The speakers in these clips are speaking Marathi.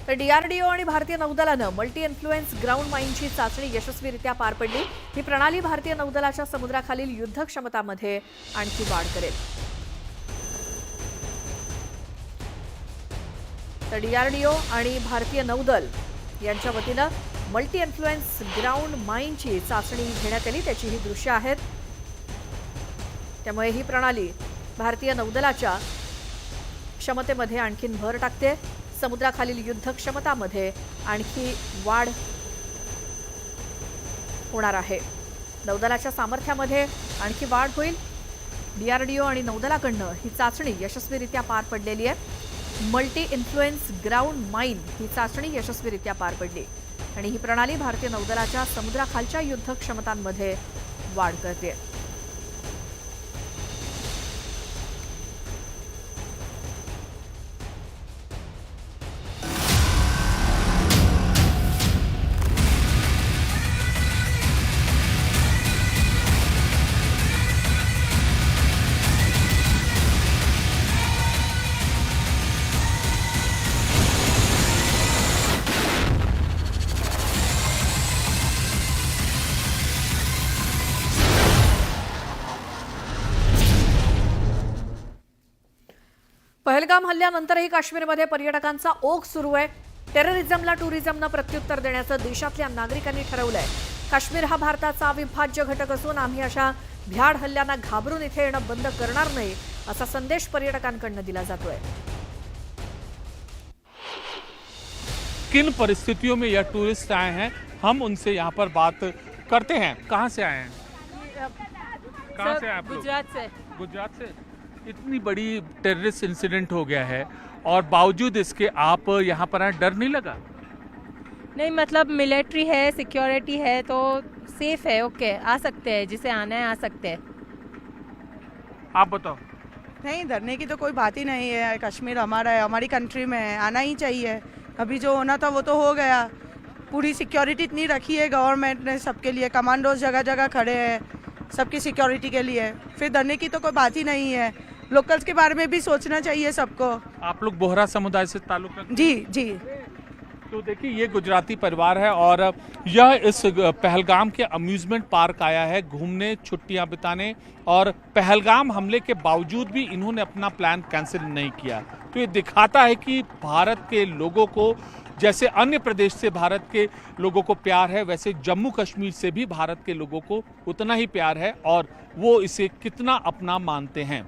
तर डीआरडीओ आणि भारतीय नौदलानं मल्टी इन्फ्लुएन्स ग्राउंड माइनची चाचणी यशस्वीरित्या पार पडली। ही प्रणाली भारतीय नौदलाच्या समुद्राखालील युद्ध क्षमतामध्ये आणखी वाढ करेल। तर डीआरडीओ आणि भारतीय नौदल यांच्या वतीनं मल्टी इन्फ्लुएन्स ग्राउंड माइनची चाचणी घेण्यात आली। त्याची ही दृश्य आहेत। त्यामुळे ही प्रणाली भारतीय नौदलाच्या क्षमतेमध्ये आणखी भर टाकते। समुद्राखालील युद्ध क्षमतामध्ये आणखी वाढ होणार आहे। नौदलाच्या सामर्थ्यामध्ये आणखी वाढ होईल। डीआरडीओ आणि नौदलाकडनं ही चाचणी यशस्वीरित्या पार पडलेली आहे। मल्टी इन्फ्लुएन्स ग्राउंड माइन ही चाचणी यशस्वीरित्या पार पडली आणि ही प्रणाली भारतीय नौदलाच्या समुद्राखालच्या युद्ध क्षमतांमध्ये वाढ करते। पहलगाम हल्ल्यानंतरही काश्मीरमध्ये पर्यटकांचा ओघ सुरू आहे। टेररिझमला टुरिझमनं प्रत्युत्तर देण्याचं देशातल्या नागरिकांनी ठरवलंय। काश्मीर हा भारताचा अविभाज्य घटक असून आम्ही अशा भ्याड हल्ल्यांना घाबरून इथे येणं बंद करणार नाही, असा संदेश पर्यटकांकडनं दिला जातोय। किन परिस्थितियों में यह टूरिस्ट आए हैं, हम उनसे यहाँ पर बात करते हैं। कहाँ से आए हैं? कहाँ से आप लोग? गुजरात से। गुजरात से। इतनी बड़ी टेररिस्ट इंसिडेंट हो गया है और बावजूद इसके आप यहाँ पर आए, डर नहीं लगा? नहीं, मतलब मिलिट्री है, सिक्योरिटी है, तो सेफ है। ओके, आ सकते हैं, जिसे आना है आ सकते हैं। आप बताओ। नहीं, डरने की तो कोई बात ही नहीं है। कश्मीर हमारा है, हमारी कंट्री में है, आना ही चाहिए। अभी जो होना था वो तो हो गया। पूरी सिक्योरिटी इतनी रखी है गवर्नमेंट ने सबके लिए, कमांडोज जगह जगह खड़े हैं सबकी सिक्योरिटी के लिए। फिर डरने की तो कोई बात ही नहीं है। लोकल्स के बारे में भी सोचना चाहिए सबको। आप लोग बोहरा समुदाय से ताल्लुक रखते हैं? जी जी। तो देखिए, ये गुजराती परिवार है और यह इस पहलगाम के अम्यूजमेंट पार्क आया है घूमने, छुट्टियां बिताने, और पहलगाम हमले के बावजूद भी इन्होंने अपना प्लान कैंसिल नहीं किया। तो ये दिखाता है कि भारत के लोगों को जैसे अन्य प्रदेश से भारत के लोगों को प्यार है, वैसे जम्मू कश्मीर से भी भारत के लोगों को उतना ही प्यार है और वो इसे कितना अपना मानते हैं।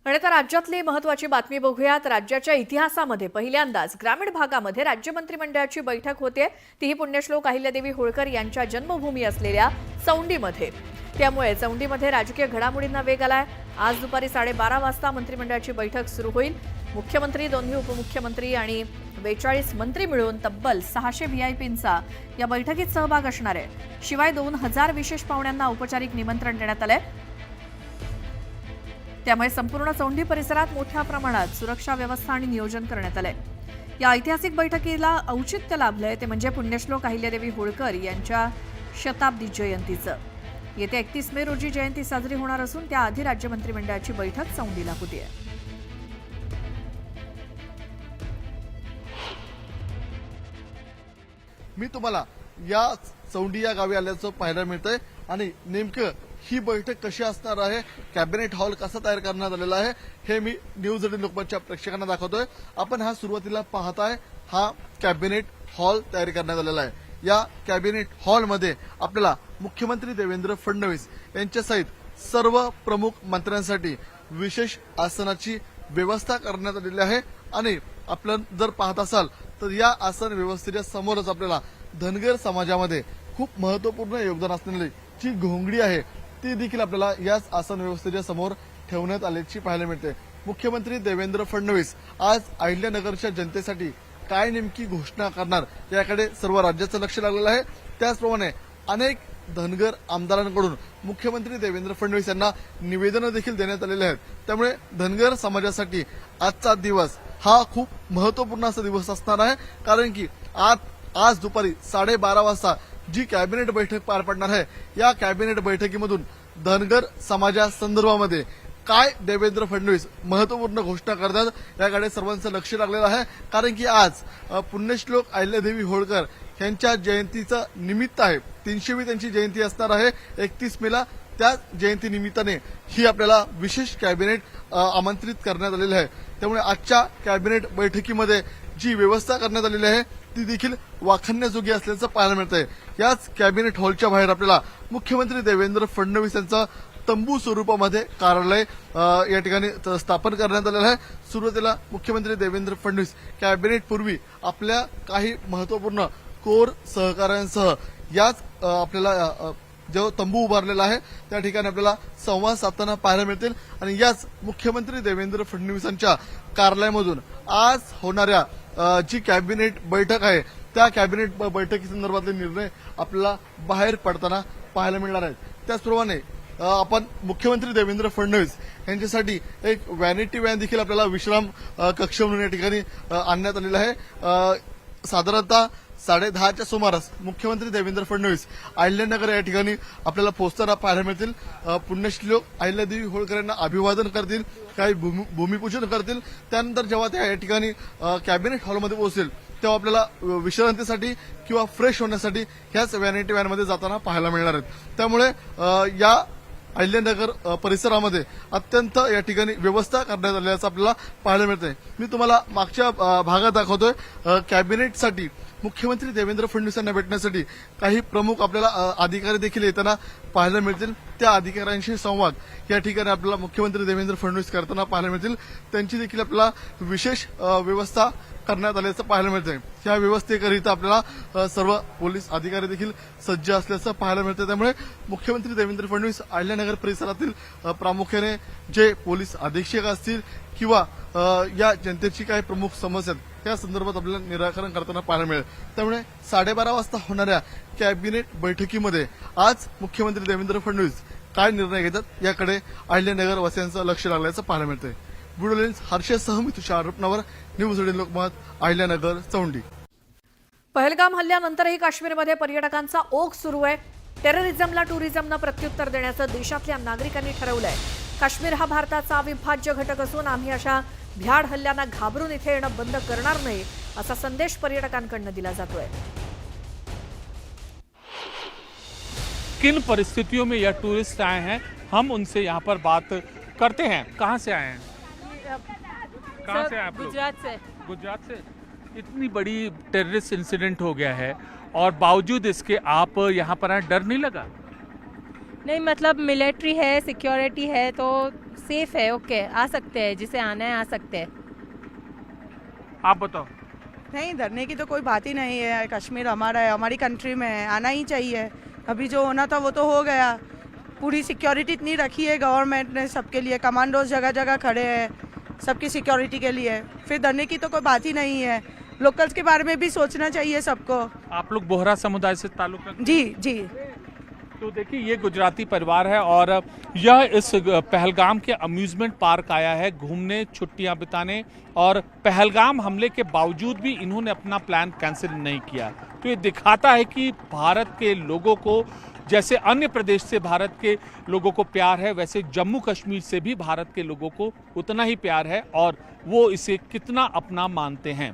आणि आता राज्यातली महत्त्वाची बातमी बघूयात। राज्याच्या इतिहासामध्ये पहिल्यांदाच ग्रामीण भागामध्ये राज्य मंत्रिमंडळाची बैठक होते, तीही पुण्यश्लोक अहिल्यादेवी होळकर यांच्या जन्मभूमी असलेल्या चौंडीमध्ये। त्यामुळे चौंडीमध्ये राजकीय घडामोडींना वेग आलाय। आज दुपारी 12:30 वाजता मंत्रिमंडळाची बैठक सुरू होईल। मुख्यमंत्री, दोन्ही उपमुख्यमंत्री आणि 42 मंत्री मिळून तब्बल 600 व्हीआयपींचा या बैठकीत सहभाग असणार आहे। शिवाय 2000 विशेष पाहुण्यांना औपचारिक निमंत्रण देण्यात आलंय। त्यामुळे संपूर्ण चौंडी परिसरात मोठ्या प्रमाणात सुरक्षा व्यवस्था आणि नियोजन करण्यात आलंय। या ऐतिहासिक बैठकीला औचित्य लाभलंय ते म्हणजे पुण्यश्लोक अहिल्यादेवी होळकर यांच्या शताब्दी जयंतीचं। येत्या 31 मे रोजी जयंती साजरी होणार असून त्याआधी राज्य मंत्रिमंडळाची बैठक चौंडीला होतीये। मी तुम्हाला या चौंडी या गावी आल्याचं पाहायला मिळतंय आणि नेमकं ही बैठक कशी असणार आहे, कॅबिनेट हॉल कसा तयार करण्यात आलेला आहे, हे मी न्यूज 18 लोकमतच्या प्रेक्षकांना दाखवतोय। आपण हा सुरुवातीला पाहताय, हा कॅबिनेट हॉल तयार करण्यात आलेला आहे। या कॅबिनेट हॉलमध्ये आपल्याला मुख्यमंत्री देवेंद्र फडणवीस यांच्यासहित सर्व प्रमुख मंत्र्यांसाठी विशेष आसनाची व्यवस्था करण्यात आलेली आहे। आणि आपण जर पाहत असाल तर या आसन व्यवस्थेच्या समोरच आपल्याला धनगर समाजामध्ये खूप महत्वपूर्ण योगदान असलेली जी घोंगडी आहे ती देखील आपल्याला याच आसन व्यवस्थेच्या समोर ठेवण्यात आल्याची पाहायला मिळते। मुख्यमंत्री देवेंद्र फडणवीस आज अहिल्यानगरच्या जनतेसाठी काय नेमकी घोषणा करणार याकडे सर्व राज्याचं लक्ष लागलेलं आहे। त्याचप्रमाणे अनेक धनगर आमदारांकडून मुख्यमंत्री देवेंद्र फडणवीस यांना निवेदनं देखील देण्यात आलेले आहेत। त्यामुळे धनगर समाजासाठी आजचा दिवस हा खूप महत्वपूर्ण असा दिवस असणार आहे, कारण की आज दुपारी 12:30 वाजता जी कॅबिनेट बैठक पार पडणार आहे, या कॅबिनेट बैठकीमधून धनगर समाजासंदर्भामध्ये काय देवेंद्र फडणवीस महत्वपूर्ण घोषणा करतात याकडे सर्वांचं लक्ष लागलेलं आहे. कारण की आज पुण्यश्लोक अहिल्यादेवी होळकर यांच्या जयंतीचं निमित्त आहे. 300वी त्यांची जयंती असणार आहे 31 मेला. त्या जयंती निमित्ताने ही आपल्याला विशेष कॅबिनेट आमंत्रित करण्यात आलेली आहे. त्यामुळे आजच्या कॅबिनेट बैठकीमध्ये जी व्यवस्था करण्यात आलेली आहे ती देखील वाखाणण्याजोगी असल्याचं पाहायला मिळत आहे. याच कॅबिनेट हॉलच्या बाहेर आपल्याला मुख्यमंत्री देवेंद्र फडणवीस यांचं तंबू स्वरूपामध्ये कार्यालय या ठिकाणी स्थापन करण्यात आलेलं आहे. सुरुवातीला मुख्यमंत्री देवेंद्र फडणवीस कॅबिनेट पूर्वी आपल्या काही महत्वपूर्ण कोर सहकाऱ्यांसह याच आपल्याला जो तंबू उभारलेला आहे त्या ठिकाणी आपल्याला संवाद साधताना पाहायला मिळतील. आणि याच मुख्यमंत्री देवेंद्र फडणवीसांच्या कार्यालयामधून आज होणाऱ्या जी कॅबिनेट बैठक आहे त्या कॅबिनेट बैठकीसंदर्भातले निर्णय आपल्याला बाहेर पडताना पाहायला मिळणार आहेत. त्याचप्रमाणे आपण मुख्यमंत्री देवेंद्र फडणवीस यांच्यासाठी एक व्हॅनिटी व्हॅन देखील आपल्याला विश्राम कक्ष म्हणून या ठिकाणी आणण्यात आलेला आहे. साधारणतः 10:30च्या सुमारास मुख्यमंत्री देवेंद्र फडणवीस अहिल्यानगर या ठिकाणी आपल्याला पोहोचताना पाहायला मिळतील. पुण्यश्लोक अहिल्यादेवी होळकर यांना अभिवादन करतील, काही भूमिपूजन करतील. त्यानंतर जेव्हा त्या या ठिकाणी कॅबिनेट हॉलमध्ये पोहोचतील तेव्हा आपल्याला विश्रांतीसाठी किंवा फ्रेश होण्यासाठी ह्याच व्हॅनिटी व्हॅनमध्ये जाताना पाहायला मिळणार आहेत. त्यामुळे या अहिल्यानगर परिसरामध्ये अत्यंत या ठिकाणी व्यवस्था करण्यात आल्याचं आपल्याला पाहायला मिळतंय. मी तुम्हाला मागच्या भागात दाखवतोय. कॅबिनेटसाठी मुख्यमंत्री देवेंद्र फडणवीस यांना भेटण्यासाठी काही प्रमुख आपल्याला अधिकारी देखील येताना पाहायला मिळतील. त्या अधिकाऱ्यांशी संवाद या ठिकाणी आपल्याला मुख्यमंत्री देवेंद्र फडणवीस करताना पाहायला मिळतील. त्यांची देखील आपल्याला विशेष व्यवस्था करण्यात आल्याचं पाहायला मिळतंय. या व्यवस्थेकरिता आपल्याला सर्व पोलीस अधिकारी देखील सज्ज असल्याचं पाहायला मिळतं. त्यामुळे मुख्यमंत्री देवेंद्र फडणवीस अहिल्यानगर परिसरातील प्रामुख्याने जे पोलीस अधीक्षक असतील किंवा या जनतेची काही प्रमुख समस्या आहेत त्या संदर्भात आपल्याला निराकरण करताना पाहायला मिळेल. त्यामुळे 12:30 वाजता होणाऱ्या कॅबिनेट बैठकीमध्ये आज मुख्यमंत्री देवेंद्र फडणवीस काय निर्णय घेतात याकडे अहिल्यानगर वासियांचं लक्ष लागल्याचं पाहायला मिळतंय. ब्युरो लेन्स हर्षसह मी तुषार रुपनवर, न्यूज 18 लोकमत, अहिल्यानगर, चौंडी. पहलगाम हल्ल्यानंतरही काश्मीरमध्ये पर्यटकांचा ओघ सुरू आहे. टेररिझमला टुरिझमनं प्रत्युत्तर देण्याचं देशातल्या नागरिकांनी ठरवलंय. काश्मीर हा भारताचा अविभाज्य घटक असून आम्ही अशा भ्याड हल्ल्यांना घाबरून इथे येणं बंद करणार नाही असा संदेश पर्यटकांकडून दिला जातोय. किन परिस्थितियों में यह टूरिस्ट आए हैं, हम उनसे यहाँ पर बात करते हैं. कहाँ से आए हैं? कहाँ से आए आप लोग? गुजरात से. गुजरात से. इतनी बड़ी टेररिस्ट इंसिडेंट हो गया है और बावजूद इसके आप यहाँ पर आए, डर नहीं लगा? नहीं मतलब मिलिट्री है, सिक्योरिटी है तो सेफ है. ओके आ सकते हैं, जिसे आना है आ सकते हैं. आप बताओ. नहीं, डरने की तो कोई बात ही नहीं है. कश्मीर हमारा है, हमारी कंट्री में है, आना ही चाहिए. अभी जो होना था वो तो हो गया. पूरी सिक्योरिटी इतनी रखी है गवर्नमेंट ने सबके लिए. कमांडोज जगह जगह खड़े हैं सबकी सिक्योरिटी के लिए. फिर डरने की तो कोई बात ही नहीं है. लोकल्स के बारे में भी सोचना चाहिए सबको. आप लोग बोहरा समुदाय से ताल्लुक रखते हैं? जी जी. तो देखिए ये गुजराती परिवार है और यह इस पहलगाम के अम्यूजमेंट पार्क आया है घूमने, छुट्टियां बिताने, और पहलगाम हमले के बावजूद भी इन्होंने अपना प्लान कैंसिल नहीं किया. तो ये दिखाता है कि भारत के लोगों को जैसे अन्य प्रदेश से भारत के लोगों को प्यार है वैसे जम्मू कश्मीर से भी भारत के लोगों को उतना ही प्यार है और वो इसे कितना अपना मानते हैं.